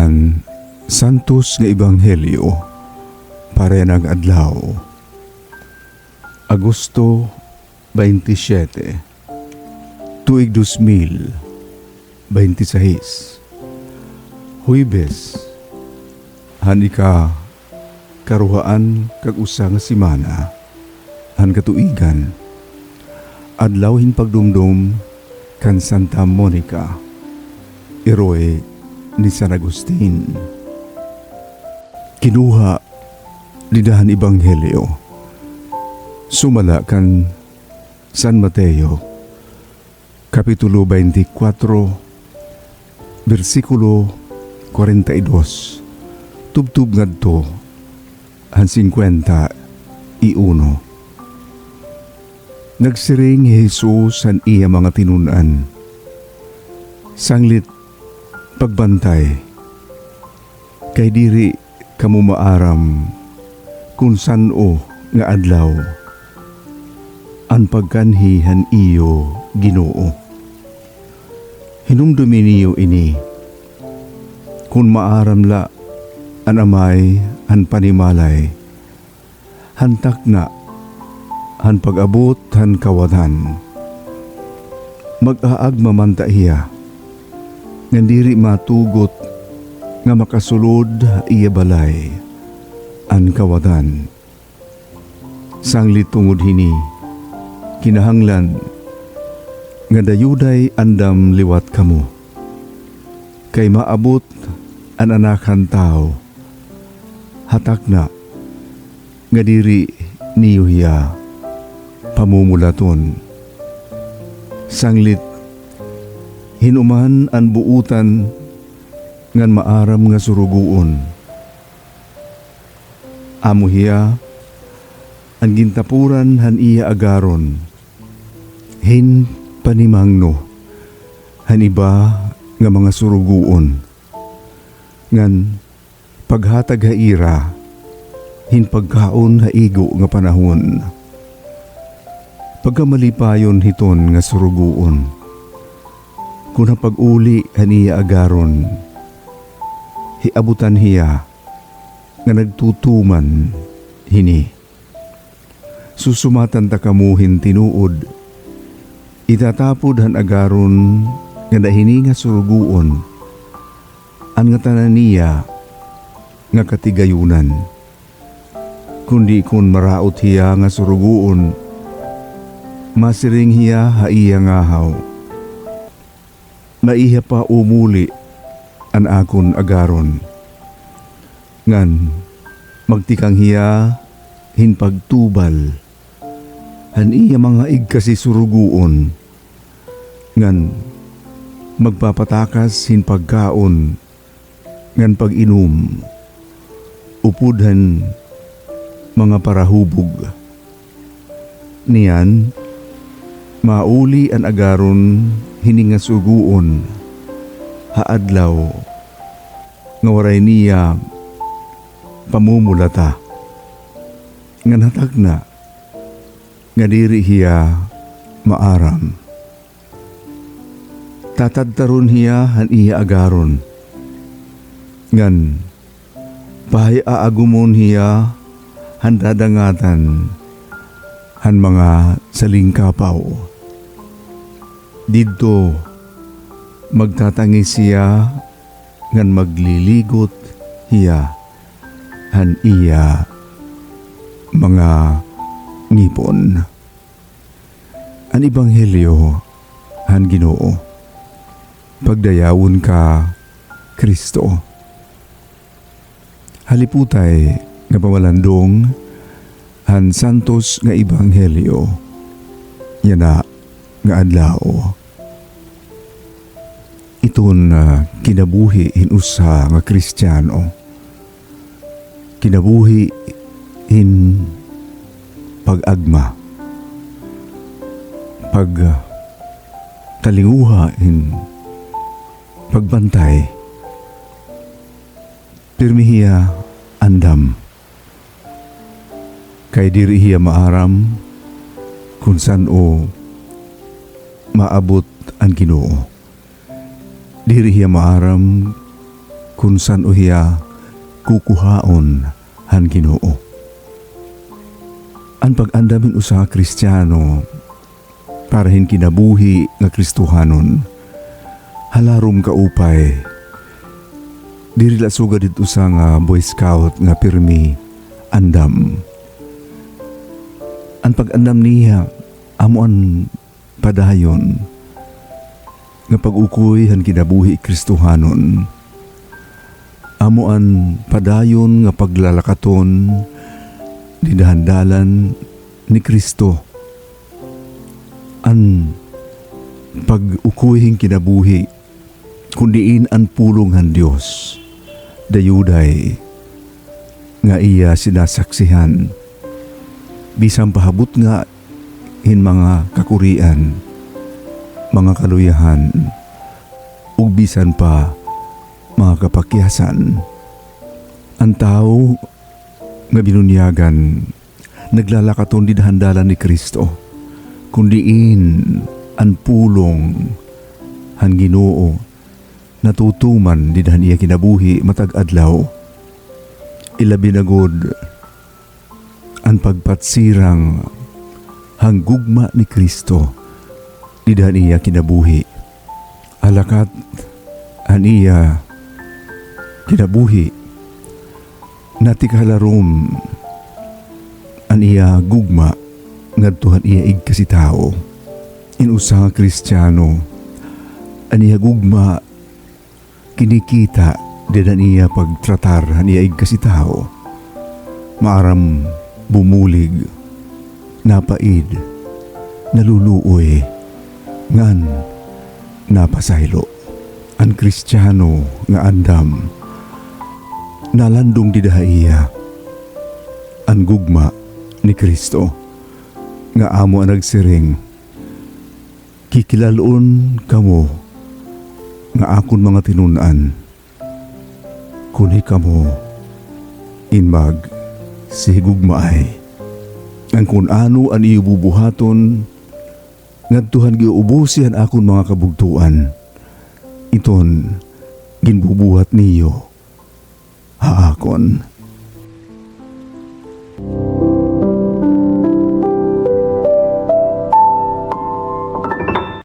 Han Santos nga Ebanghelyo para ng adlaw Agosto 27 tuig 2026 Huwebes han ika karuhaan kag usa nga semana han katuigan adlaw hin pagdumdum kan Santa Monica Heroe ni San Agustin. Kinuha ni dahan Ebanghelyo sumala kan San Mateo Kapitulo 24 Versikulo 42 tubtub ngadto han 51. Nagsiring Jesus san iya mga tinunan. Sanglit pagbantay kay diri kamo maaram kung san-o nga adlaw an pagkanhihan iyo Ginoo. Hinumdumi niyo ini kung maaram la an amay han panimalay hantak na han pag-abot han kawatan mag-aag mamanta iya nga diri matugot nga makasulod iya balay an kawatan. Sanglit tungod hini kinahanglan nga dayuday andam liwat kamo kay maabot an anakan tao hatak na nga diri niyo hiya pamumulaton. Sanglit hinuman an buutan ngan maaram nga suruguon. Amo hiya ang gintapuran han iya agaron. Hin panimangno han iba nga mga suruguon. Ngan paghatag haira hin pagkaon haigo nga panahon. Pagkamalipayon hiton nga suruguon. Kuna pag-uli haniya agaron, hiabutan hiya nga nagtutuman hini. Susumatan ta kamuhin tinuod, itatapod han agaron nga dahini nga suruguon, an nga tanan niya nga katigayunan. Kundi kun maraot hiya nga suruguon, masiring hiya haiya ngahaw. Maiha pa umuli an akon agaron. Ngan magtikang hiya hin pagtubal han iya mga igkasi suruguon. Ngan magpapatakas hin pagkaon ngan pag-inom upudhan mga parahubog. Niyan mauli an agaron hininga suguon haadlaw nga waray niya pamumulata ngan hatag na nga diri hiya maaram. Tatadtaron hiya han iya agaron ngan pahay aagumon hiya han dadangatan han mga salingkapaw. Didto magtatangi siya ngan magliligot hiya han iya mga ngipon. An Ebanghelyo han Ginoo. Pagdayawon ka Kristo. Haliputay nga pamalandong han Santos nga Ebanghelyo yana nga adlaw. Iton kinabuhi hinusa nga Kristiyano. Kinabuhi hin pag-agma. Talinguha hin pagbantay. Pirmihiya andam. Kay diri hiya maaram kung san-o maabot ang Ginoo. Diri hiya maaram kung saan uhiya kukuhaon han Ginoo. Ang pag-andamin usa ka Kristiyano para hin kinabuhi nga Kristohanon, halarom kaupay. Diri la sugad dito sa nga Boy Scout nga pirmi andam. Ang pag-andam niya amo ang padayon nga pag-ukoy han kinabuhi Kristohanon. Amo ang padayon nga paglalakaton di dahandalan ni Kristo. Ang pag-ukoy kinabuhi kundiin ang pulong han Dios. Dayuday nga iya sinasaksihan bisang pahabot nga hin mga kakurian, mga kaluyahan, ug bisan pa mga kapakyasan. Ang tao nga binunyagan naglalakaton di dahandalan ni Kristo, kundiin ang pulong han Ginoo natutuman di dahan iya kinabuhi matag adlaw. Ilabi na gud ang pagpatsirang hanggugma ni Kristo di dahan iya kinabuhi. Alakat an iya kinabuhi nati kahalarom an iya gugma ngadtuhan iya ig kasitao. Inusa nga Kristiyano an iya gugma kinikita dinan iya pagtratar han iya ig kasitao. Maaram bumulig, napaid, naluluoy, ngan napasaylo. Ang Kristiyano nga andam nalandong di iya ang gugma ni Kristo nga amo ang nagsiring, kikilalon kamo nga akon mga tinunan, kuni kamo inmag si gugmaay. Ang kun ano ang iyo bubuhaton ngadtuhan giubusi ang akon mga kabugtuan, iton ginbubuhat niyo haakon.